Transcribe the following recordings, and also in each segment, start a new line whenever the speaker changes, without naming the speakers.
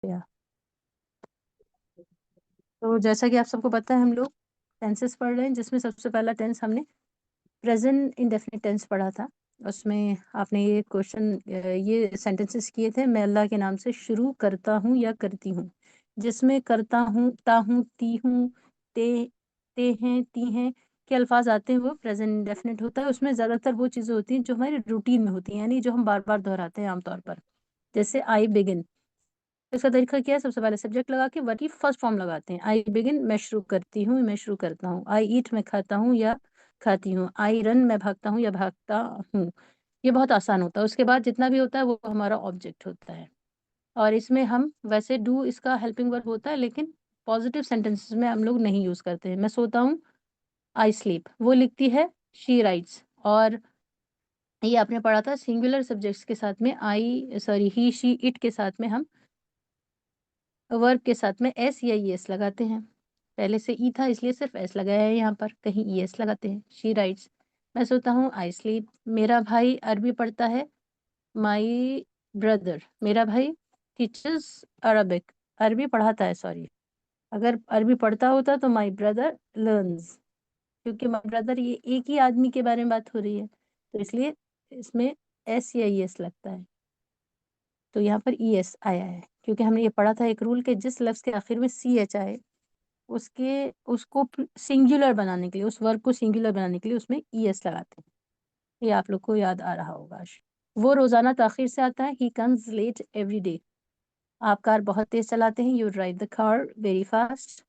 या तो जैसा कि आप सबको पता है हम लोग टेंसेस पढ़ रहे हैं, जिसमें सबसे पहला टेंस हमने प्रेजेंट इंडेफिनिट टेंस पढ़ा था। उसमें आपने ये क्वेश्चन ये सेंटेंसेस किए थे, मैं अल्लाह के नाम से शुरू करता हूँ या करती हूँ। जिसमें करता हूँ, ता हूँ, ती हूँ, ते हैं, ती हैं के अल्फाज आते हैं वो प्रेजेंट इंडेफिनिट होता है। उसमें ज़्यादातर वो चीज़ें होती हैं जो हमारे रूटीन में होती हैं, यानी जो हम बार-बार दोहराते हैं आमतौर पर। जैसे आई बिगिन, इसका तरीका क्या है, सबसे पहले सब्जेक्ट लगा के वर्ड की फर्स्ट फॉर्म लगाते हैं। आई बिगिन मैं शुरू करती हूँ, मैं शुरू करता हूँ। आई ईट मैं खाता हूँ या खाती हूँ। आई रन मैं भागता हूँ या भागता हूँ। ये बहुत आसान होता है। उसके बाद जितना भी होता है वो हमारा ऑब्जेक्ट होता है। और इसमें हम वैसे डू इसका हेल्पिंग वर्ब होता है, लेकिन पॉजिटिव सेंटेंसेस में हम लोग नहीं यूज करते हैं। मैं सोता हूँ, आई स्लीप। वो लिखती है, शी राइट्स। और ये आपने पढ़ा था सिंगुलर सब्जेक्ट्स के साथ में ही शी इट के साथ में हम वर्ब के साथ में एस या ईएस लगाते हैं। पहले से ई था इसलिए सिर्फ एस लगाया है, यहाँ पर कहीं ईएस लगाते हैं। शी राइट्स, मैं सोता हूँ, आई स्लीप। मेरा भाई अरबी पढ़ता है, माई ब्रदर। मेरा भाई टीचर्स अरबिक, अरबी पढ़ाता है, सॉरी। अगर अरबी पढ़ता होता तो माई ब्रदर लर्न्स, क्योंकि माई ब्रदर ये एक ही आदमी के बारे में बात हो रही है, तो इसलिए इसमें एस या ईएस लगता है। तो यहाँ पर ईएस आया है, क्योंकि हमने ये पढ़ा था एक रूल के जिस लफ्ज के आखिर में सी एच आए उसको सिंगुलर बनाने के लिए, उस वर्ब को सिंगुलर बनाने के लिए उसमें ईएस लगाते हैं। ये आप लोग को याद आ रहा होगा। वो रोजाना ताखिर से आता है, he comes late every day. आप कार बहुत तेज चलाते हैं, you drive the car very fast.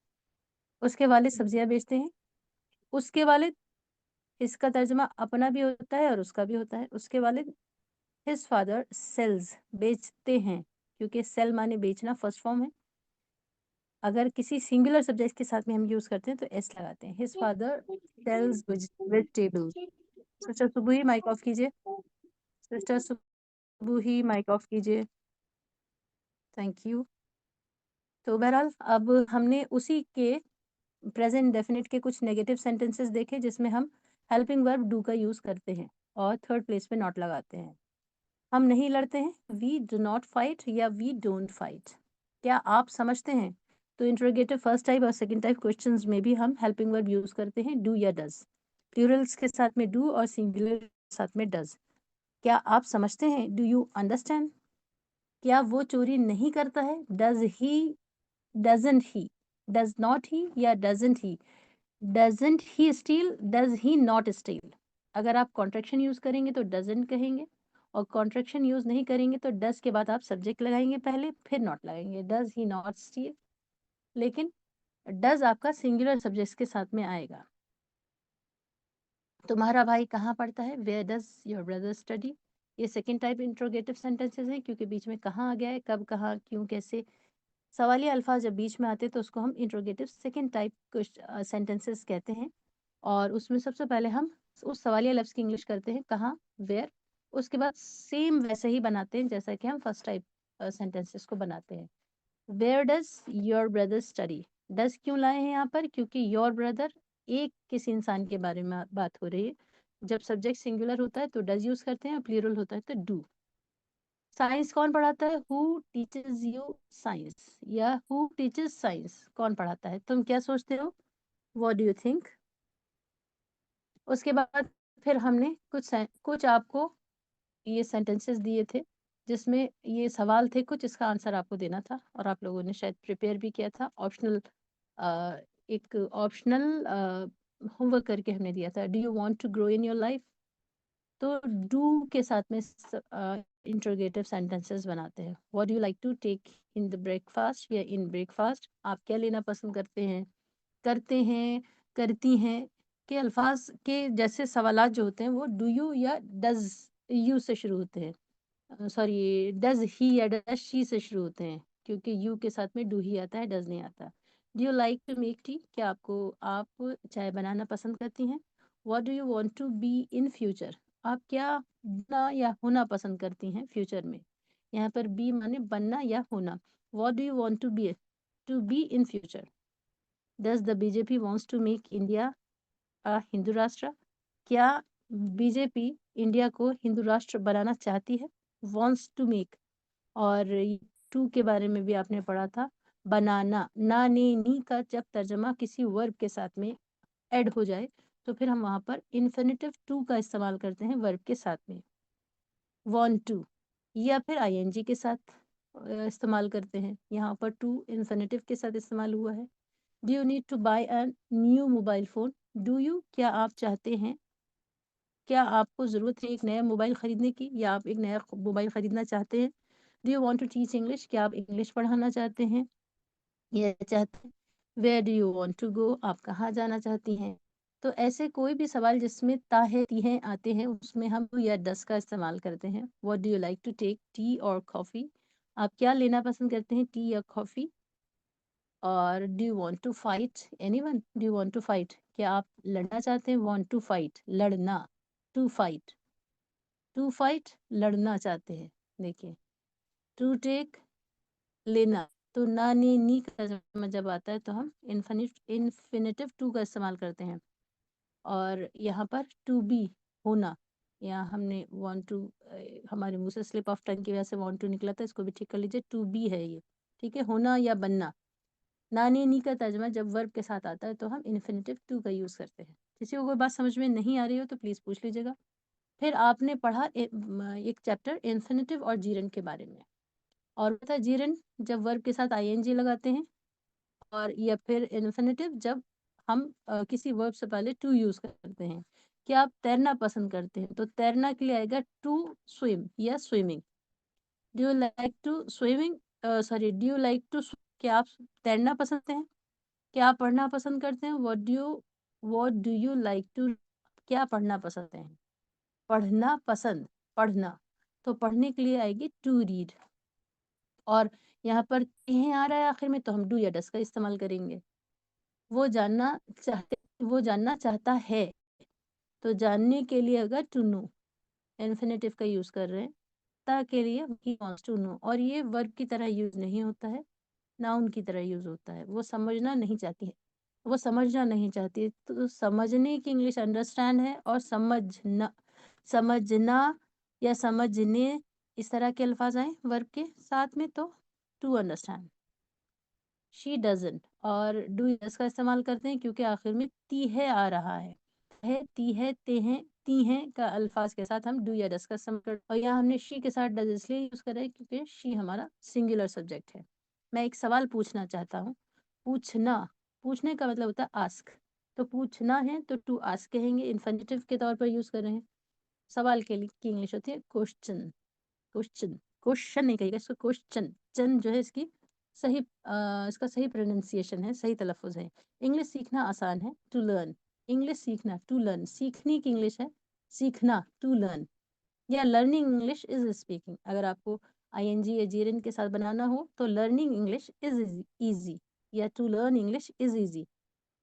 उसके वालिद सब्जियां बेचते हैं। उसके वालिद, इसका तर्जुमा अपना भी होता है और उसका भी होता है। उसके वालिद, हिज फादर सेल्स, बेचते हैं, क्योंकि सेल माने बेचना फर्स्ट फॉर्म है। अगर किसी सिंगुलर सब्जेक्ट के साथ में हम यूज करते हैं तो एस लगाते हैं। His father sells vegetables. Sister Subuhi mic off कीजिए। सिस्टर सुबुही माइक ऑफ कीजिए, थैंक यू। तो बहरहाल अब हमने उसी के प्रेजेंट डेफिनेट के कुछ नेगेटिव सेंटेंसेस देखे, जिसमें हम हेल्पिंग वर्ब डू का यूज करते हैं और थर्ड प्लेस पे नॉट लगाते हैं। हम नहीं लड़ते हैं, वी डू नॉट फाइट या वी डोंट फाइट। क्या आप समझते हैं? तो इंट्रोगेटिव फर्स्ट टाइप और सेकंड टाइप क्वेश्चंस में भी हम हेल्पिंग वर्ब यूज करते हैं, डू या डज। प्लूरल्स के साथ में डू और सिंगुलर के साथ में डज। क्या आप समझते हैं? Do you understand? क्या वो चोरी नहीं करता है? Does he, doesn't he, does not he या doesn't he? Doesn't he steal, does he not steal? अगर आप कॉन्ट्रैक्शन यूज करेंगे तो डजंट कहेंगे, और कॉन्ट्रैक्शन यूज नहीं करेंगे तो डज के बाद आप सब्जेक्ट लगाएंगे पहले, फिर नॉट लगाएंगे। डज ही नॉट स्टील, लेकिन डज आपका सिंगुलर सब्जेक्ट के साथ में आएगा। तुम्हारा भाई कहाँ पढ़ता है? Where does your brother study? ये सेकेंड टाइप इंट्रोगेटिव सेंटेंसेस हैं, क्योंकि बीच में कहाँ आ गया है, कब, कहाँ, क्यों, कैसे, सवालिया अल्फाज जब बीच में आते हैं तो उसको हम इंट्रोगेटिव सेकेंड टाइप सेंटेंसेस कहते हैं। और उसमें सबसे पहले हम उस सवालिया लफ्ज की इंग्लिश करते हैं, कहाँ, वेयर। उसके बाद सेम वैसे ही बनाते हैं जैसा कि हम फर्स्ट टाइप सेंटेंसेस को बनाते हैं। Where does your brother study? Does क्यों लाए हैं यहाँ पर? क्योंकि योर ब्रदर एक किसी इंसान के बारे में बात हो रही है। जब सब्जेक्ट सिंगुलर होता है तो डज यूज करते हैं, और प्लूरल होता है तो डू। साइंस कौन पढ़ाता है? हु टीचेस यू साइंस, या हु टीचेस साइंस, कौन पढ़ाता है? तुम क्या सोचते हो? What do you think? उसके बाद फिर हमने कुछ आपको ये सेंटेंसेस दिए थे, जिसमें ये सवाल थे कुछ, इसका आंसर आपको देना था, और आप लोगों ने शायद प्रिपेयर भी किया था। ऑप्शनल एक ऑप्शनल होमवर्क करके हमने दिया था, do you want to grow in your life? तो डू के साथ में इंट्रोगेटिव सेंटेंसेस बनाते हैं। What do you like to take in the breakfast, या इन ब्रेकफास्ट आप क्या लेना पसंद करते हैं? करते हैं, करती हैं के अल्फाज के जैसे सवालात जो होते हैं वो डू यू या डज यू से शुरू होते हैं, सॉरी डज ही या डज शी से शुरू होते हैं, क्योंकि यू के साथ में डू ही आता है, डज नहीं आता। Do you like to make tea? क्या आप चाय बनाना पसंद करती हैं? What do you want to be in future? आप क्या बनना या होना पसंद करती हैं फ्यूचर में? यहाँ पर बी माने बनना या होना। What do you want to be in future? Does the BJP wants to make India a Hindu rashtra? क्या बीजेपी इंडिया को हिंदू राष्ट्र बनाना चाहती है? Wants to make. और टू के बारे में भी आपने पढ़ा था। बनाना, ना ने नी का जब तर्जमा किसी वर्ब के साथ में ऐड हो जाए तो फिर हम वहां पर इन्फिनेटिव टू का इस्तेमाल करते हैं वर्ब के साथ में। want to या फिर ing के साथ इस्तेमाल करते हैं। यहाँ पर टू इन्फिनेटिव के साथ इस्तेमाल हुआ है। Do you need to buy a new mobile phone? Do you, क्या आप चाहते हैं, क्या आपको ज़रूरत है एक नया मोबाइल खरीदने की, या आप एक नया मोबाइल खरीदना चाहते हैं? Do you want to teach English, क्या आप इंग्लिश पढ़ाना चाहते हैं या चाहते हैं? Where do you want to go, आप कहाँ जाना चाहती हैं? तो ऐसे कोई भी सवाल जिसमें ताहे तीहे आते हैं उसमें हम या डस का इस्तेमाल करते हैं। What do you like to take, tea और कॉफ़ी, आप क्या लेना पसंद करते हैं, टी या कॉफ़ी? और do you want to fight anyone, do you want to fight, क्या आप लड़ना चाहते हैं? वांट टू फाइट, लड़ना, टू फाइट, टू फाइट लड़ना चाहते हैं। देखिए, टू टेक लेना, तो ना ने नी का तर्जुमा जब आता है तो हम इन्फिनेटिव टू का इस्तेमाल करते हैं। और यहाँ पर टू बी, होना, या हमने वांट टू, हमारे मुंह से स्लिप ऑफ टंग की वजह से वांट टू निकला था, इसको भी ठीक कर लीजिए। टू बी है ये, ठीक है, होना या बनना। ना ने नी का तर्जुमा जब वर्ब के साथ आता है तो हम इन्फिनेटिव टू का यूज करते हैं। किसी को कोई बात समझ में नहीं आ रही हो तो प्लीज पूछ लीजिएगा। फिर आपने पढ़ा एक चैप्टर इन्फिनेटिव और जीरन के बारे में, और पता है जीरन जब वर्ब के साथ आईएनजी लगाते हैं, और या फिर इन्फिनेटिव जब हम किसी वर्ब से पहले टू यूज करते हैं। क्या आप तैरना पसंद करते हैं? तो तैरना के लिए आएगा टू स्विम या swimming. Do you like to swimming, sorry, do you like to, क्या आप तैरना पसंद हैं? क्या आप पढ़ना पसंद करते हैं? What do you like to, क्या पढ़ना पसंद है? पढ़ना पसंद, पढ़ना, तो पढ़ने के लिए आएगी टू रीड। और यहाँ पर हैं आ रहा है आखिर में तो हम डू या डस का इस्तेमाल करेंगे। वो जानना चाहते, वो जानना चाहता है, तो जानने के लिए अगर टू नो, इन्फिनेटिव का यूज कर रहे हैं। ता के लिए ही वांट्स टू नो, और ये वर्ब की तरह यूज नहीं होता है, नाउन की तरह यूज होता है। वो समझना नहीं चाहती है, वो समझना नहीं चाहती है। तो समझने की इंग्लिश अंडरस्टैंड है, और समझना, समझना या समझने, इस तरह के अल्फाज आए वर्ब के साथ में तो टू अंडरस्टैंड। शी डजंट और डू यस का इस्तेमाल करते हैं क्योंकि आखिर में ती है आ रहा है ती है, ते हैं, ती हैं का अल्फाज के साथ हम डू या डस का इस्तेमाल करते हैं। और यहाँ हमने शी के साथ डज इसलिए यूज करा है क्योंकि शी हमारा सिंगुलर सब्जेक्ट है। मैं एक सवाल पूछना चाहता हूँ। पूछना, पूछने का मतलब होता है आस्क, तो पूछना है तो टू आस्क कहेंगे, इन्फिनेटिव के तौर पर यूज कर रहे हैं। सवाल के लिए की इंग्लिश होती है क्वेश्चन, क्वेश्चन, क्वेश्चन नहीं कहिएगा इसको, क्वेश्चन। चन जो है इसकी सही इसका सही प्रोनाउंसिएशन है, सही तलफ़ुज़ है। इंग्लिश सीखना आसान है, टू लर्न। इंग्लिश सीखना, टू लर्न, सीखने की इंग्लिश है सीखना, टू लर्न। या लर्निंग इंग्लिश इज स्पीकिंग, अगर आपको आईएनजी या जीरन के साथ बनाना हो तो लर्निंग इंग्लिश इज इजी, या to learn English is easy.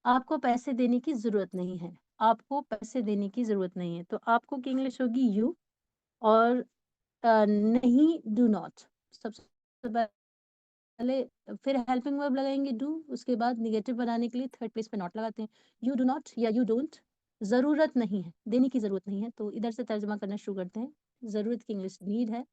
आपको पैसे देने की ज़रूरत नहीं है, आपको पैसे देने की ज़रूरत नहीं है, तो आपको की इंग्लिश होगी यू। और नहीं, डू नॉट, सबसे पहले, फिर हेल्पिंग वर्ब लगाएंगे डू, उसके बाद निगेटिव बनाने के लिए थर्ड प्लेस पे नॉट लगाते हैं। यू डू नॉट या यू डोंट, ज़रूरत नहीं है, देने की ज़रूरत नहीं है, तो इधर से तर्जुमा करना शुरू करते हैं। ज़रूरत की इंग्लिश नीड है,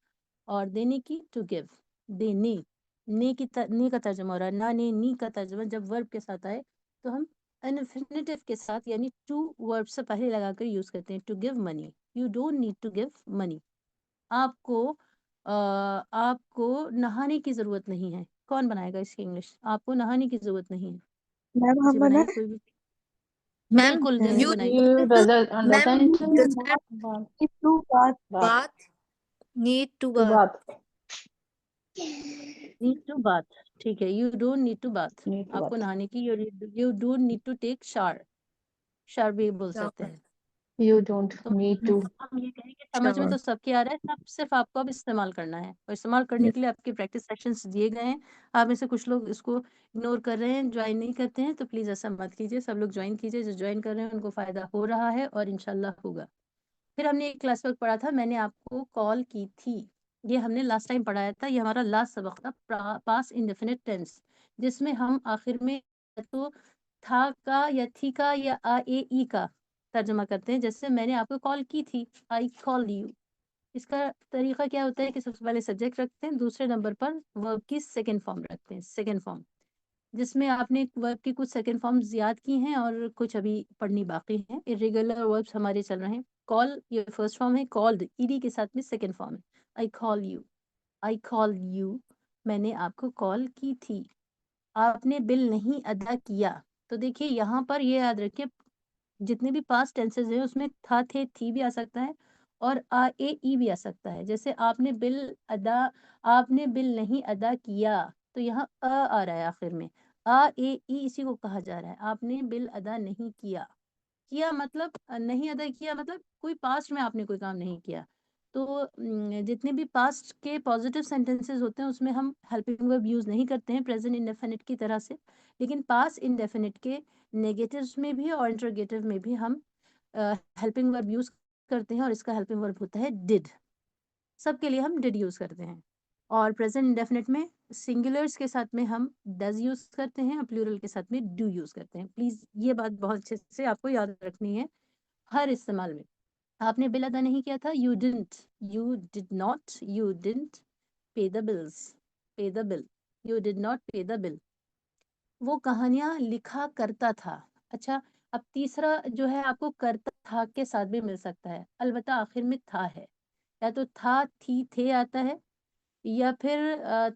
और देने की टू गिव, देने, ने का तर्जुमा हो रहा है, ना ने नी का तर्जुमा जब वर्ब के साथ आए तो हम इन्फिनेटिव के साथ यानी टू वर्ब से पहले लगाकर यूज़ करते हैं। To give money, you don't need to give money. आपको नहाने की ज़रूरत नहीं है। कौन बनाएगा इसकी इंग्लिश? आपको नहाने की ज़रूरत नहीं है।
मैम
जी
हम
बनाइए
बनाए।
कोई भी।
मैम
बिल्कुल जल्दी
यू
बनाइए।
You
ma'am
doesn't
does not
to bath
bath
bath need to
to
bath.
bath.
Need to bath, ठीक है, you don't need to bath,
Need to
आपको
bath.
नहाने की, you don't need to take shower, shower भी बोल सकते हैं।
You don't
तो
need to.
हम ये कहेंगे समझ में तो सबके आ रहा है, सब सिर्फ आपको अब इस्तेमाल करना है, और इस्तेमाल करने के लिए आपके प्रैक्टिस सेशंस दिए गए हैं। आप में से कुछ लोग इसको इग्नोर कर रहे हैं, ज्वाइन नहीं करते हैं, तो प्लीज़ ऐसा मत कीजिए, सब लोग ज्वाइन कीजिए। जो ज्वाइन कर रहे हैं उनको फ़ायदा हो रहा है और इंशाल्लाह होगा। फिर हमने एक क्लास वर्क पढ़ा था, मैंने आपको कॉल की थी, ये हमने लास्ट टाइम पढ़ाया था, ये हमारा लास्ट सबक था, पास इंडेफिनिट टेंस, जिसमें हम आखिर में तो था का या थी का या आ ए ई का तर्जुमा करते हैं। जैसे मैंने आपको कॉल की थी, आई कॉल यू, इसका तरीका क्या होता है कि सबसे पहले सब्जेक्ट रखते हैं, दूसरे नंबर पर वर्ब की सेकंड फॉर्म रखते हैं, सेकंड फॉर्म, जिसमें आपने वर्ब की कुछ सेकंड फॉर्म्स याद की हैं और कुछ अभी पढ़नी बाकी हैं। इरेगुलर वर्ब्स हमारे चल रहे हैं। कॉल ये फर्स्ट फॉर्म है, कॉल्ड ईडी के साथ में सेकंड फॉर्म है। I call you, I call you, मैंने आपको कॉल की थी। आपने बिल नहीं अदा किया। तो देखिए यहाँ पर ये याद रखिए, जितने भी पास्ट टेंसेस हैं उसमें था, थे, थी भी आ सकता है और आ, ए, ई भी आ सकता है। जैसे आपने बिल नहीं अदा किया, तो यहाँ आ रहा है आखिर में, आ, ए, ई इसी को कहा जा रहा है। आपने बिल अदा नहीं किया, किया मतलब नहीं अदा किया मतलब कोई पास्ट में आपने कोई काम नहीं किया। तो जितने भी पास्ट के पॉजिटिव सेंटेंसेस होते हैं उसमें हम हेल्पिंग वर्ब यूज नहीं करते हैं प्रेजेंट इंडेफिनिट की तरह से, लेकिन पास्ट इंडेफिनिट के नेगेटिव्स में भी और इंटरोगेटिव में भी हम हेल्पिंग वर्ब यूज करते हैं, और इसका हेल्पिंग वर्ब होता है डिड। सबके लिए हम डिड यूज करते हैं। और प्रेजेंट इंडेफिनिट में सिंगुलर्स के साथ में हम डज यूज करते हैं और प्लूरल के साथ में डू यूज करते हैं। प्लीज ये बात बहुत अच्छे से आपको याद रखनी है हर इस्तेमाल में। आपने बिल अदा नहीं किया था, you did not, you didn't पे द बिल्स, पे the bill, you did not पे द बिल। वो कहानियां लिखा करता था। अच्छा, अब तीसरा जो है आपको करता था के साथ भी मिल सकता है, अलबत्ता आखिर में था है। या तो था, थी, थे आता है, या फिर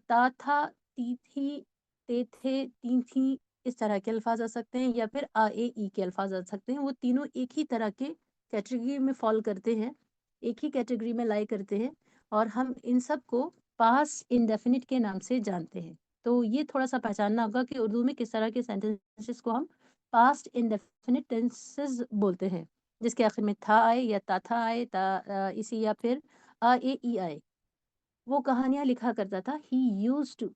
ता, था, ती, थी, ते, थे, ती, थी, इस तरह के अल्फाज आ सकते हैं, या फिर आ, ए, ई के अल्फाज आ सकते हैं। वो तीनों एक ही तरह के कैटेगरी में फॉल करते हैं, एक ही कैटेगरी में लाई करते हैं, और हम इन सब को पास इंडेफिनिट के नाम से जानते हैं। तो ये थोड़ा सा पहचानना होगा कि उर्दू में किस तरह के सेंटेंसेस को हम पास्ट इंडेफिनिट टेंसेस बोलते हैं, जिसके आखिर में था आए या ता था आए, इसी, या फिर आ, ए, ई आए। वो कहानियां लिखा करता था, he used to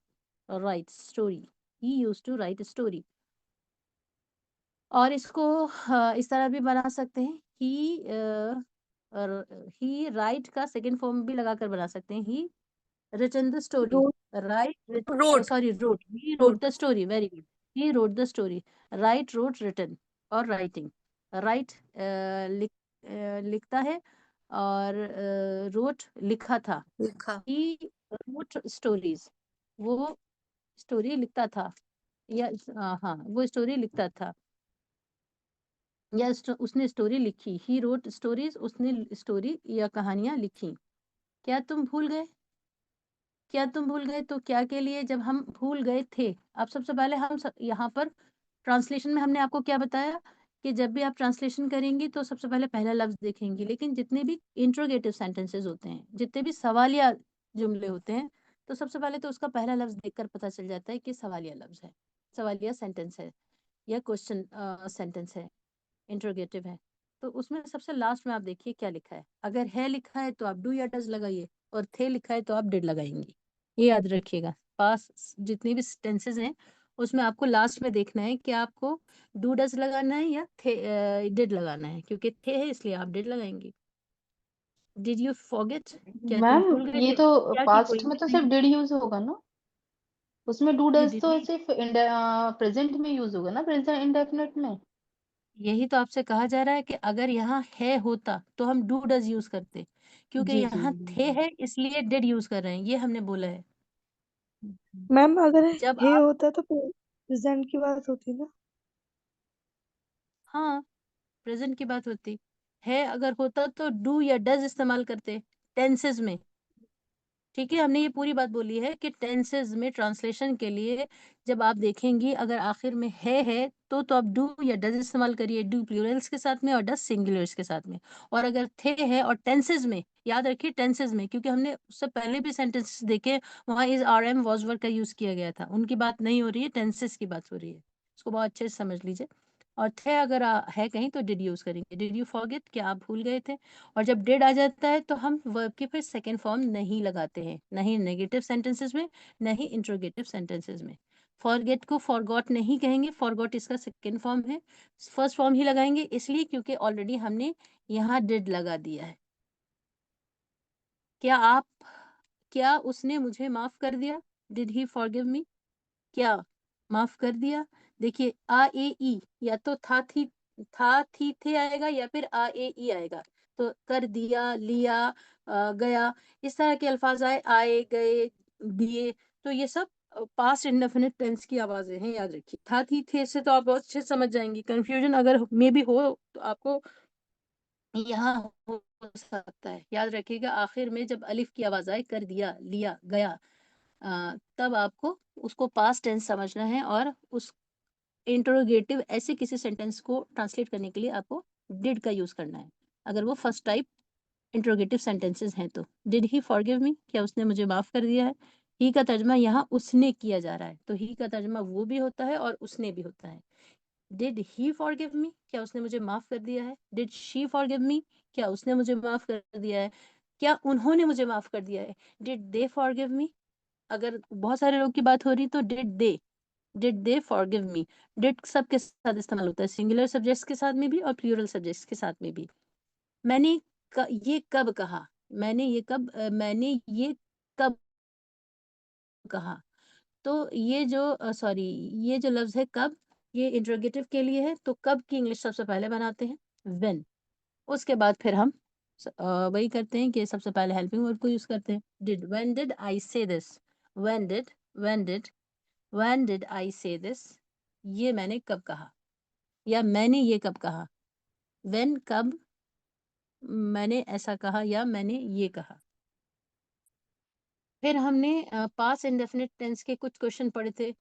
write story, he used to write a story। और इसको इस तरह भी बना सकते हैं, he write का सेकंड फॉर्म भी लगाकर बना सकते हैं, he written the story,
road
write,
Wrote.
sorry, wrote, he wrote the story, very good, he wrote the story, write, wrote, written और writing। write लिखता है, और wrote लिखा था,
लिखा।
he wrote stories, वो स्टोरी लिखता था, या हाँ वो स्टोरी लिखता था, या उसने स्टोरी लिखी, ही रोट स्टोरीज, उसने स्टोरी या कहानियां लिखी। क्या तुम भूल गए, क्या तुम भूल गए, तो क्या के लिए जब हम भूल गए थे। अब सबसे पहले हम यहाँ पर ट्रांसलेशन में हमने आपको क्या बताया कि जब भी आप ट्रांसलेशन करेंगी तो सबसे पहले पहला लफ्ज देखेंगी, लेकिन जितने भी इंट्रोगेटिव सेंटेंसेस होते हैं, जितने भी सवालिया जुमले होते हैं, तो सबसे पहले तो उसका पहला लफ्ज देखकर पता चल जाता है कि सवालिया लफ्ज है, सवालिया सेंटेंस है, या क्वेश्चन सेंटेंस है, इंट्रोगेटिव है। तो उसमें सबसे लास्ट में आप देखिए क्या लिखा है। अगर है लिखा है तो आप डू या डज लगाइए, और थे लिखा है तो आप डिड लगाएंगे। ये याद रखिएगा, पास जितनी भी टेंसेस हैं उसमें आपको लास्ट में देखना है कि आपको डू डज लगाना है या थे डिड लगाना है, क्योंकि थे है इसलिए आप डिड लगाएंगे। डिड यू फॉरगेट, क्या तुम
मैम
भूल गए
ये
थे
तो
क्या कि
पास्ट
कोई
में तो
नहीं।
सिर्फ डिड यूज होगा ना, उसमें डू
ये
डज
डिड
तो
नहीं,
सिर्फ प्रेजेंट में यूज होगा ना, प्रेजेंट इंडेफिनिट में।
यही तो आपसे कहा जा रहा है कि अगर यहाँ है होता तो हम डू डज यूज करते, क्योंकि
जी जी
यहाँ थे है इसलिए डिड यूज कर रहे हैं, ये हमने बोला है।
मैम, अगर
जब
हे
आप,
होता तो प्रेजेंट की बात होती ना।
हाँ, प्रेजेंट की बात होती है, अगर होता तो डू या डज इस्तेमाल करते टेंसेस में। ठीक है, हमने ये पूरी बात बोली है कि टेंसेस में ट्रांसलेशन के लिए जब आप देखेंगी अगर आखिर में है तो आप डू या डज इस्तेमाल करिए, डू प्लूरल्स के साथ में और डज सिंगुलर्स के साथ में। और अगर थे है और टेंसेस में, याद रखिए टेंसेस में, क्योंकि हमने उससे पहले भी सेंटेंसेस देखे वहां इज, आर, एम, वॉज, वर का यूज किया गया था, उनकी बात नहीं हो रही है, टेंसेस की बात हो रही है। इसको बहुत अच्छे से समझ लीजिए। और थे अगर है कहीं तो डिड यूज करेंगे, डिड यू फॉरगेट, क्या आप भूल गए थे। और जब डिड आ जाता है तो हम वर्ब की फिर सेकंड फॉर्म नहीं लगाते हैं, नहीं नेगेटिव सेंटेंसेस में, नहीं इंट्रोगेटिव सेंटेंसेस में। फॉरगेट को फॉरगॉट नहीं कहेंगे, फॉरगॉट इसका सेकंड फॉर्म है, फर्स्ट फॉर्म ही लगाएंगे, इसलिए क्योंकि ऑलरेडी हमने यहाँ डिड लगा दिया है। क्या उसने मुझे माफ कर दिया, डिड ही फॉरगिव मी, क्या माफ कर दिया। देखिए आ, ए, ई, या तो था, थी, थे आएगा, या फिर आ, ए, ई आएगा। तो कर दिया, लिया, गया, इस तरह के अल्फाज आए, गए, दिए, तो ये सब पास्ट इंडेफिनिट टेंस की आवाजें हैं, याद रखिए। था, थी, थे से तो आप बहुत अच्छे से समझ जाएंगी। कंफ्यूजन अगर में भी हो तो आपको यहाँ हो सकता है। याद रखिएगा, आखिर में जब अलिफ की आवाज आए, कर दिया, लिया, गया, तब आपको उसको पास्ट टेंस समझना है, और उस इंटरोगेटिव ऐसे किसी सेंटेंस को ट्रांसलेट करने के लिए आपको डिड का यूज करना है, अगर वो फर्स्ट टाइप इंटरोगेटिव सेंटेंसेस हैं तो। डिड ही फॉरगिव मी, क्या उसने मुझे माफ कर दिया है। ही का तर्जमा यहाँ उसने किया जा रहा है, तो ही का तर्जमा वो भी होता है और उसने भी होता है। डिड ही फॉरगिव मी, क्या उसने मुझे माफ कर दिया है। डिड शी फॉरगिव मी, क्या उसने मुझे माफ कर दिया है, क्या उन्होंने मुझे माफ कर दिया है। डिड दे फॉरगिव मी, अगर बहुत सारे लोग की बात हो रही तो did they forgive me. Did सबके साथ इस्तेमाल होता है, सिंगुलर सब्जेक्ट्स के साथ में भी और प्लूरल सब्जेक्ट्स के साथ में भी। मैंने ये कब कहा, मैंने ये कब कहा। तो ये जो सॉरी, ये जो लफ्ज है कब, ये इंट्रोगेटिव के लिए है, तो कब की इंग्लिश सबसे पहले बनाते हैं, व्हेन। उसके बाद फिर हम वही करते हैं कि सबसे पहले हेल्पिंग वर्ब को यूज करते हैं। डिड, व्हेन डिड आई से this, when did, when did I से दिस, ये मैंने कब कहा, या मैंने ये कब कहा। व्हेन, कब, मैंने ऐसा कहा या मैंने ये कहा। फिर हमने पास्ट इंडेफिनिट टेंस के कुछ क्वेश्चन पढ़े थे।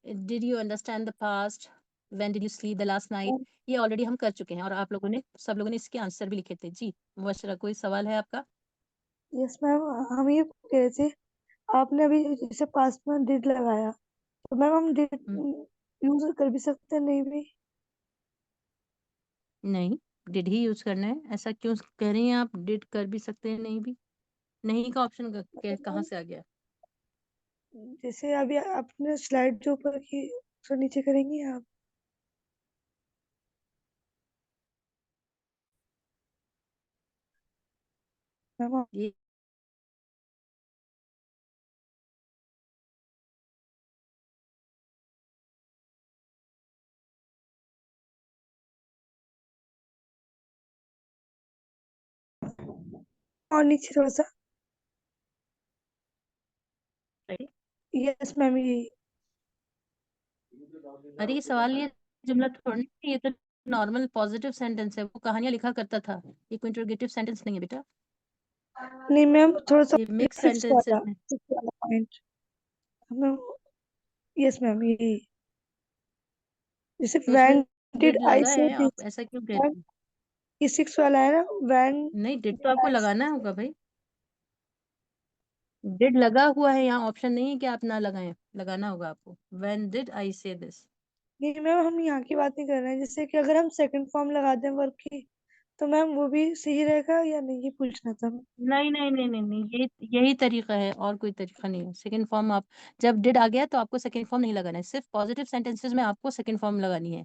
Did you understand the past, when did you sleep the last night, ये ऑलरेडी हम कर चुके हैं, और आप लोगों ने, सब लोगों ने इसके आंसर भी लिखे थे। जी मुबशरा, कोई सवाल है आपका।
यस मैम, हम ये कह रहे थे, आपने अभी जैसे पास्ट में डिड लगाया, तो मैम हम डिड यूज कर भी सकते हैं, नहीं भी?
नहीं, डिड ही यूज करना है, ऐसा क्यों कह रही हैं आप। डिड कर भी सकते हैं, नहीं भी। नहीं का ऑप्शन कहाँ से आ गया।
जैसे अभी आपने स्लाइड जो ऊपर की, तो नीचे करेंगी आप। मैम
ये
और नीचे थोड़ा सा। यस मैम, ये
अरे ये सवाल, ये जुमला थोड़ी है, ये तो नॉर्मल पॉजिटिव सेंटेंस है। वो कहानियां लिखा करता था, ये कोई इंटरोगेटिव सेंटेंस नहीं है बेटा,
नहीं मैम, थोड़ा सा
ये मिक्स
फिक्स
सेंटेंसेस
वाला
हैं।
Point ma'am. यस मैम, ये जैसे
तो
व्हेन
उसमें
डिड
डिड
आई
लगा
से
है, आप
दिस,
ऐसा क्यों कह रही हैं।
ये 6 वाला है ना, व्हेन
नहीं, डिड तो
डिड
आपको
आई से।
लगाना होगा भाई, डिड लगा हुआ है, यहाँ ऑप्शन नहीं है कि आप ना लगाएं, लगाना होगा आपको। व्हेन डिड आई से दिस।
नहीं मैम, हम यहाँ की बात नहीं कर रहे हैं, जैसे कि अगर हम सेकंड फॉर्म लगा दें वर्ब की, तो मैम वो भी सही रहेगा या नहीं, ये पूछना था।
नहीं नहीं नहीं नहीं नहीं, ये यही तरीका है, और कोई तरीका नहीं है। सेकंड फॉर्म आप, जब डिड आ गया तो आपको सेकंड फॉर्म नहीं लगाना है, सिर्फ पॉजिटिव सेंटेंसेस में आपको सेकंड फॉर्म लगानी है।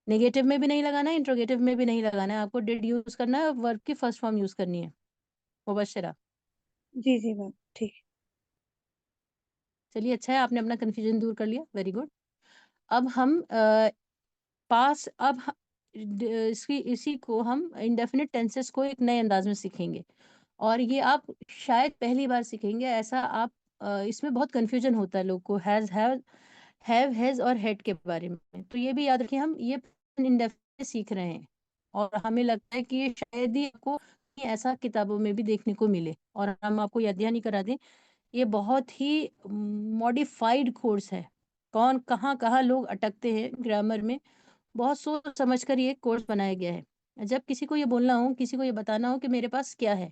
नेगेटिव में भी नहीं लगाना है, इंट्रोगेटिव में भी नहीं लगाना है, आपको डिड यूज करना है, वर्ब की फर्स्ट फॉर्म यूज करनी है। मुबशरा,
जी जी मैम, ठीक है।
चलिए अच्छा है, आपने अपना कंफ्यूजन दूर कर लिया, वेरी गुड। अब हम पास, इसी को हम इंडेफिनिट टेंसेस को एक नए अंदाज में सीखेंगे, और ये आप शायद पहली बार सीखेंगे। ऐसा आप इसमें बहुत कंफ्यूजन होता है लोग को, हैव हैज और हैड के बारे में। तो ये भी याद रखिए, हम ये इंडेफिनिट सीख रहे हैं, और हमें लगता है कि ये शायद ही आपको ऐसा किताबों में भी देखने को मिले। और हम आपको याद नहीं करा दें, ये बहुत ही मॉडिफाइड कोर्स है। कौन कहाँ कहाँ लोग अटकते हैं ग्रामर में, बहुत सोच समझ कर ये कोर्स बनाया गया है। जब किसी को ये बोलना हो, किसी को ये बताना हो कि मेरे पास क्या है,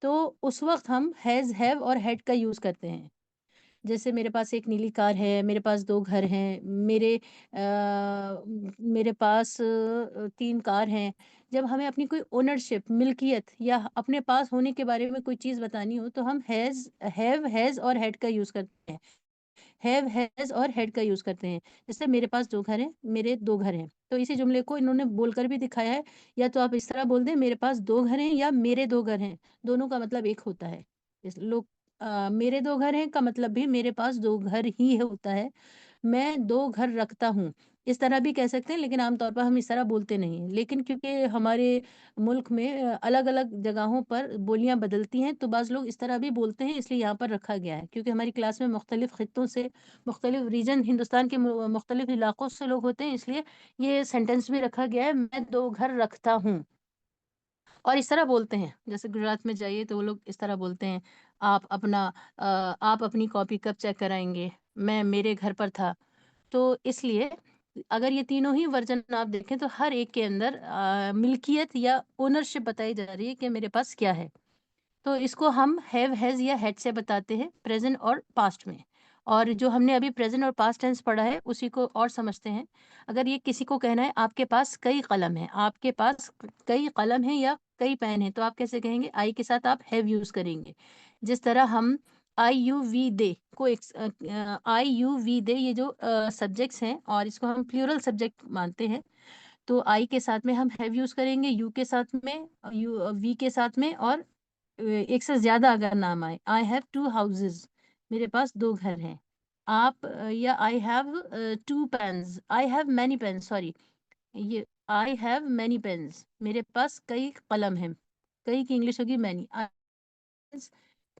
तो उस वक्त हम हैज, हैव और हैड का यूज करते हैं। जैसे मेरे पास एक नीली कार है, मेरे पास 2 घर हैं, मेरे पास 3 कार हैं। जब हमें अपनी कोई ओनरशिप, मिल्कियत या अपने पास होने के बारे में कोई चीज़ बतानी हो, तो हम हैव, हैज़ और हैड का यूज़ करते हैं। हैव, हैज़ और हैड का यूज़ करते हैं। जैसे मेरे पास 2 घर हैं, मेरे 2 घर हैं। तो इसी जुमले को इन्होंने बोलकर भी दिखाया है, या तो आप इस तरह बोल दें, मेरे पास 2 घर हैं या मेरे 2 घर हैं, दोनों का मतलब एक होता है। इस लोग मेरे 2 घर हैं का मतलब भी मेरे पास 2 घर ही होता है। मैं 2 घर रखता हूँ, इस तरह भी कह सकते हैं, लेकिन आमतौर पर हम इस तरह बोलते नहीं हैं। लेकिन क्योंकि हमारे मुल्क में अलग-अलग जगहों पर बोलियां बदलती हैं, तो बाज़ लोग इस तरह भी बोलते हैं, इसलिए यहाँ पर रखा गया है। क्योंकि हमारी क्लास में मुख्तलिफ खित्तों से, मुख्तलिफ रीजन, हिंदुस्तान के मुख्तलिफ इलाकों से लोग होते हैं, इसलिए ये सेंटेंस भी रखा गया है, मैं 2 घर रखता हूँ। और इस तरह बोलते हैं, जैसे गुजरात में जाइए तो वो लोग इस तरह बोलते हैं, आप अपनी कॉपी कब चेक कराएंगे, मैं मेरे घर पर था। तो इसलिए अगर ये तीनों ही वर्जन आप देखें तो हर एक के अंदर मिल्कियत या ओनरशिप बताई जा रही है कि मेरे पास क्या है। तो इसको हम हैव, हैज़ या हैड से बताते हैं प्रेजेंट और पास्ट में। और जो हमने अभी प्रेजेंट और पास्ट टेंस पढ़ा है उसी को और समझते हैं। अगर ये किसी को कहना है आपके पास कई कलम हैं, आपके पास कई कलम हैं या कई पेन हैं, तो आप कैसे कहेंगे? आई के साथ आप हैव यूज़ करेंगे। जिस तरह हम आई यू वी दे को आई यू वी दे ये जो सब्जेक्ट्स हैं और इसको हम प्लूरल सब्जेक्ट मानते हैं, तो आई के साथ में हम हैव यूज़ करेंगे, यू के साथ में, वी के साथ में, और एक से ज्यादा अगर नाम आए, आई हैव 2 हाउसेज, मेरे पास 2 घर हैं। आप या I have 2 pens, I have many pens, sorry, ये आई हैव मैनी पेन्स, मेरे पास कई कलम हैं। कई की इंग्लिश होगी मैनी।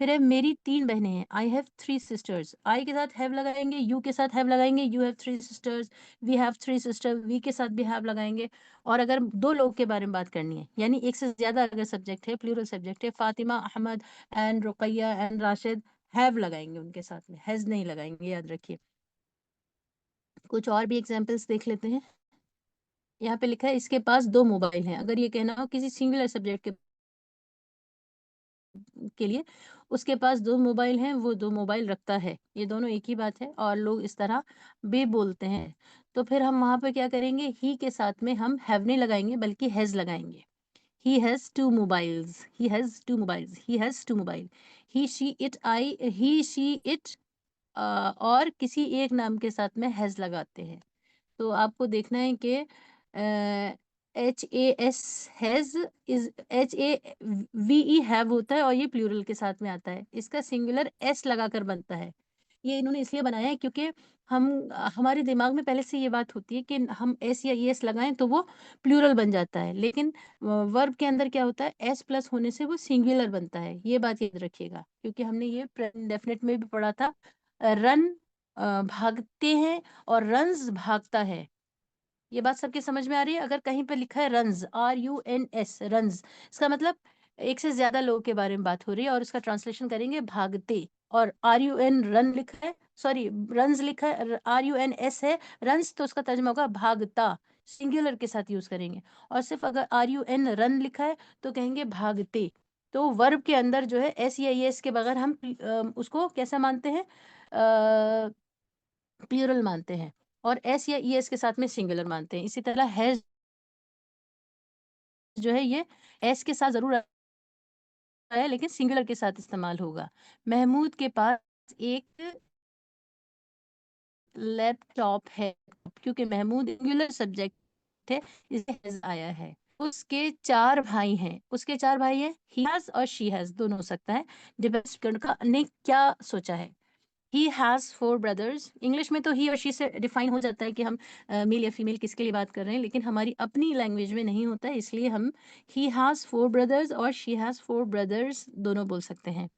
फिर है मेरी 3 बहनें हैं, आई हैव 3 सिस्टर्स। आई के साथ हैव लगाएंगे, यू के साथ हैव लगाएंगे, you have 3 sisters, we have 3 sister, we के साथ भी हैव लगाएंगे। और अगर 2 लोग के बारे में बात करनी है, यानी एक से ज्यादा अगर सब्जेक्ट है, प्लूरल सब्जेक्ट है, Fatima, Ahmed and Ruqaiya and Rashid, have लगाएंगे उनके साथ में, हैज नहीं लगाएंगे, याद रखिए। कुछ और भी एग्जाम्पल्स देख लेते हैं। यहाँ पे लिखा है इसके पास 2 मोबाइल हैं। अगर ये कहना हो किसी सिंगुलर सब्जेक्ट के लिए, उसके पास 2 मोबाइल हैं, वो 2 मोबाइल रखता है, ये दोनों एक ही बात है और लोग इस तरह भी बोलते हैं। तो फिर हम वहां पर क्या करेंगे? ही के साथ में हम हैव नहीं लगाएंगे बल्कि हैज लगाएंगे। He has 2 mobiles, he has 2 mobiles, he has 2 mobile. He she it, he she it, और किसी एक नाम के साथ में हैज लगाते हैं। तो आपको देखना है कि H A S has is H A V E have होता है और ये प्लूरल के साथ में आता है। इसका सिंगुलर एस लगाकर बनता है। ये इन्होंने इसलिए बनाया है क्योंकि हमारे दिमाग में पहले से ये बात होती है कि हम एस या एस लगाएं तो वो प्लूरल बन जाता है, लेकिन वर्ब के अंदर क्या होता है? एस प्लस होने से वो सिंगुलर बनता है। ये बात याद रखिएगा क्योंकि हमने ये डेफिनेट में भी पढ़ा था। रन भागते हैं और रन्स भागता है। ये बात सबके समझ में आ रही है? अगर कहीं पे लिखा है रन्स, RUNS, रन्स, इसका मतलब एक से ज्यादा लोगों के बारे में बात हो रही है और उसका ट्रांसलेशन करेंगे भागते। और RUN रन लिखा है, सॉरी रन्स लिखा है, RUNS है रन्स, तो उसका तर्जुमा होगा भागता, सिंगुलर के साथ यूज करेंगे। और सिर्फ अगर RUN रन लिखा है तो कहेंगे भागते। तो वर्ब के अंदर जो है एस या एस के बगैर हम उसको कैसा मानते हैं? प्लूरल मानते हैं। और एस या ईएस के साथ में सिंगुलर मानते हैं। इसी तरह हैज जो है ये एस के साथ जरूर है लेकिन सिंगुलर के साथ इस्तेमाल होगा। महमूद के पास एक लैपटॉप है, क्योंकि महमूद सिंगुलर सब्जेक्ट है इसलिए हैज आया है। उसके 4 भाई हैं, उसके 4 भाई हैं, ही हैज और शी हैज दोनों हो सकता है, डिपेंड्स का ने क्या सोचा है। He has 4 brothers. इंग्लिश में तो ही और शी से डिफाइन हो जाता है कि हम मेल या फीमेल किसके लिए बात कर रहे हैं, लेकिन हमारी अपनी लैंग्वेज में नहीं होता है, इसलिए हम ही हैज़ 4 ब्रदर्स और शी हैज़ 4 ब्रदर्स दोनों बोल सकते हैं।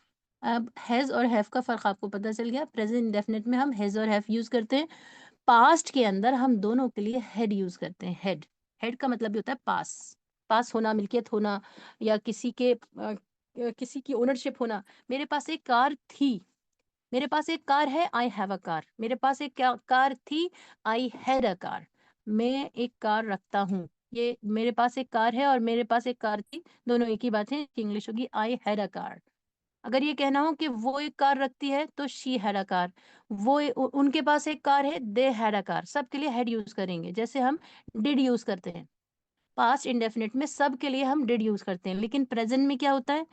अब हैज़ और हैव का फ़र्क आपको पता चल गया। प्रेजेंट इंडेफिनिट में हम हैज़ और हैव यूज़ करते हैं। पास्ट के अंदर हम दोनों के लिए हैड यूज़ करते हैं। हैड, हैड का मतलब भी होता है पास, पास होना, मिल्कियत होना, या किसी की ओनरशिप होना। मेरे पास एक कार थी, मेरे पास एक कार है, आई हैव अ कार। मेरे पास एक कार थी, आई हैड अ कार। मैं एक कार रखता हूँ। ये मेरे पास एक कार है और मेरे पास एक कार थी, दोनों एक ही बात है। इंग्लिश होगी आई हैड अ कार। अगर ये कहना हो कि वो एक कार रखती है तो शी हैड अ कार। उनके पास एक कार है, दे हैड अ कार। सब के लिए हैड यूज करेंगे, जैसे हम डिड यूज करते हैं। पास्ट इंडेफिनिट में सब के लिए हम डिड यूज करते हैं, लेकिन प्रेजेंट में क्या होता है?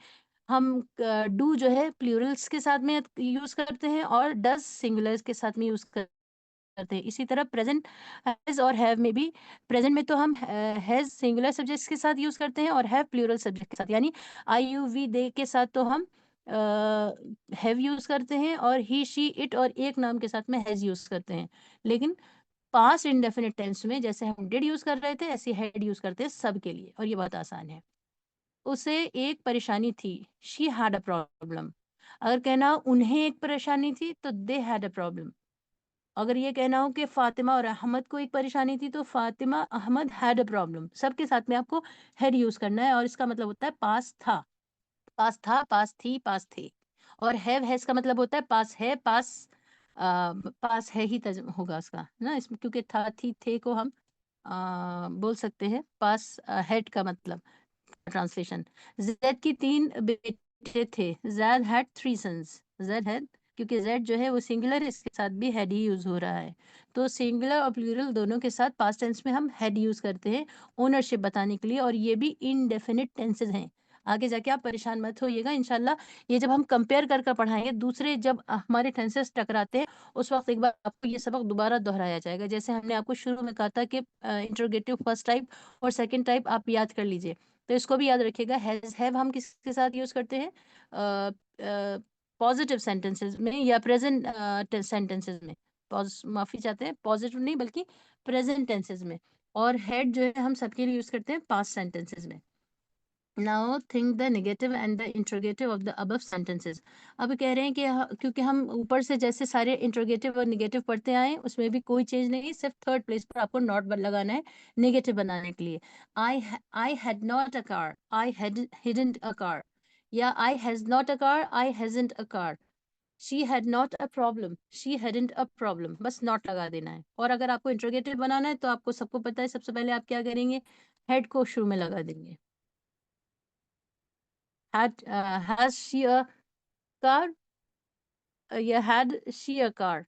हम डू जो है प्लूरल्स के साथ में यूज करते हैं और डज सिंगुलर्स के साथ में यूज करते हैं। इसी तरह प्रेजेंट हैज और हैव में भी, प्रेजेंट में तो हम हैज सिंगुलर सब्जेक्ट्स के साथ यूज करते हैं और हैव प्लूरल सब्जेक्ट के साथ, यानी आई यू वी दे के साथ तो हम हैव यूज करते हैं और ही शी इट और एक नाम के साथ में हैज यूज करते हैं। लेकिन पास्ट इंडेफिनिट टेंस में जैसे हम डिड यूज कर रहे थे ऐसे हैड यूज करते हैं सबके लिए, और ये बहुत आसान है। उसे एक परेशानी थी, शी हैड अ प्रॉब्लम। अगर कहना हो उन्हें एक परेशानी थी तो दे हैड अ प्रॉब्लम। अगर ये कहना हो कि फातिमा और अहमद को एक परेशानी थी तो Fatima Ahmed had a problem. सबके साथ में आपको हैड यूज करना है, और इसका मतलब होता है पास था, पास था, पास थी, पास थे। और हैज का मतलब होता है पास है, पास है ही होगा उसका ना, इसमें क्योंकि था थी थे को हम बोल सकते हैं पास हेड का मतलब ट्रांसलेशन। जैद की 3 बेटे थे, Zaid had 3 sons. Zaid had, क्योंकि जेड जो है वो सिंगुलर है, इसके साथ भी हैड ही यूज हो रहा है, तो सिंगुलर और प्लूरल दोनों के साथ पास्ट टेंस में हम हैड यूज करते हैं ओनरशिप बताने के लिए, और ये भी इनडेफिनिट टेंसेज हैं। आगे जाके आप परेशान मत होइएगा, इंशाल्लाह ये जब हम कंपेयर कर कर पढ़ाएंगे दूसरे, जब हमारे टेंसेस टकराते हैं उस वक्त एक बार आपको ये सबक दोबारा दोहराया जाएगा। जैसे हमने आपको शुरू में कहा था कि इंट्रोगेटिव फर्स्ट टाइप और सेकंड टाइप आप याद कर लीजिए, तो इसको भी याद रखिएगा। हैज हैव हम किसके साथ यूज करते हैं? पॉजिटिव सेंटेंसेस में या प्रेजेंट सेंटेंसेस में। माफी चाहते हैं, पॉजिटिव नहीं बल्कि प्रेजेंट टेंसेस में। और हेड जो है हम सबके लिए यूज करते हैं पास्ट सेंटेंसेस में। Now think the negative and the interrogative of the above sentences. अब कह रहे हैं कि क्योंकि हम ऊपर से जैसे सारे इंट्रोगेटिव और नेगेटिव पढ़ते आए हैं, उसमें भी कोई चेंज नहीं है, सिर्फ थर्ड प्लेस पर आपको नॉट लगाना है नेगेटिव बनाने के लिए। I had not a car, I hadn't a car, या I has not a car, I hasn't a car. She had not a problem, she hadn't a problem, बस not लगा देना है। और अगर आपको इंट्रोगेटिव बनाना है तो आपको सबको पता है, सबसे पहले आप क्या करेंगे, हेड को शुरू में लगा देंगे। Has she a car? Yeah, had she a car?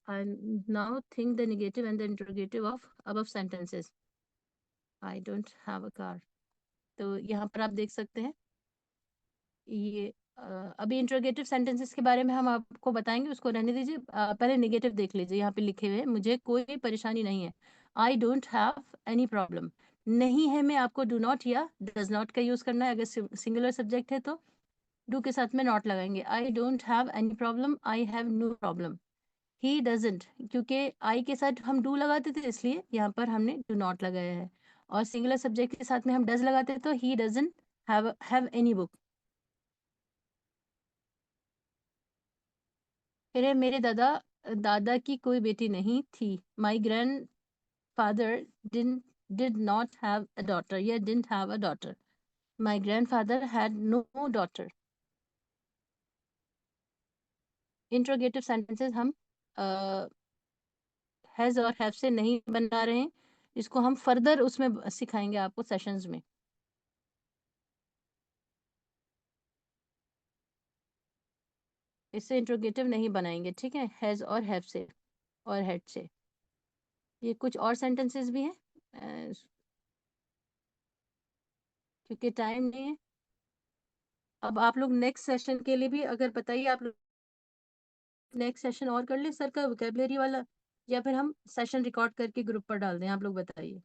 I now think the negative and the interrogative of above sentences. I don't have a car. तो यहाँ पर आप देख सकते हैं ये अभी इंट्रोगेटिव सेंटेंसेस के बारे में हम आपको बताएंगे, उसको रहने दीजिए। पहले नेगेटिव देख लीजिए, यहाँ पे लिखे हुए मुझे कोई परेशानी नहीं है। आई डोंट हैव एनी प्रॉब्लम। नहीं है में आपको डू नॉट या डज नॉट का यूज करना है। अगर सिंगुलर सब्जेक्ट है तो डू के साथ में नॉट लगाएंगे। I don't have any problem, I have no problem. He doesn't, क्योंकि आई के साथ हम डू लगाते थे इसलिए यहाँ पर हमने डू नॉट लगाया है, और सिंगुलर सब्जेक्ट के साथ में हम डज लगाते तो he doesn't have any book. फिर है मेरे दादा दादा की कोई बेटी नहीं थी। My grand father did not have a daughter, या didn't have a daughter. My grandfather had no daughter. Interrogative sentences हम हैज और हैव से नहीं बना रहे हैं, इसको हम फर्दर उसमें सिखाएंगे आपको सेशंस में। इससे इंट्रोगेटिव नहीं बनाएंगे, ठीक है, हैज और हैव से और हैड से। ये कुछ और सेंटेंसेस भी हैं, क्योंकि टाइम नहीं है। अब आप लोग नेक्स्ट सेशन के लिए भी अगर बताइए, आप लोग नेक्स्ट सेशन और कर ले सर का वोकैबुलरी वाला, या फिर हम सेशन रिकॉर्ड करके ग्रुप पर डाल दें? आप लोग बताइए,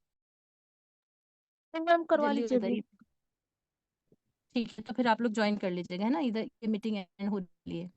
मैम करवा
जल्दी
लीजिए अभी।
बताइए। ठीक है, तो फिर आप लोग ज्वाइन कर लीजिएगा, है ना, इधर ये मीटिंग एंड हो रही है।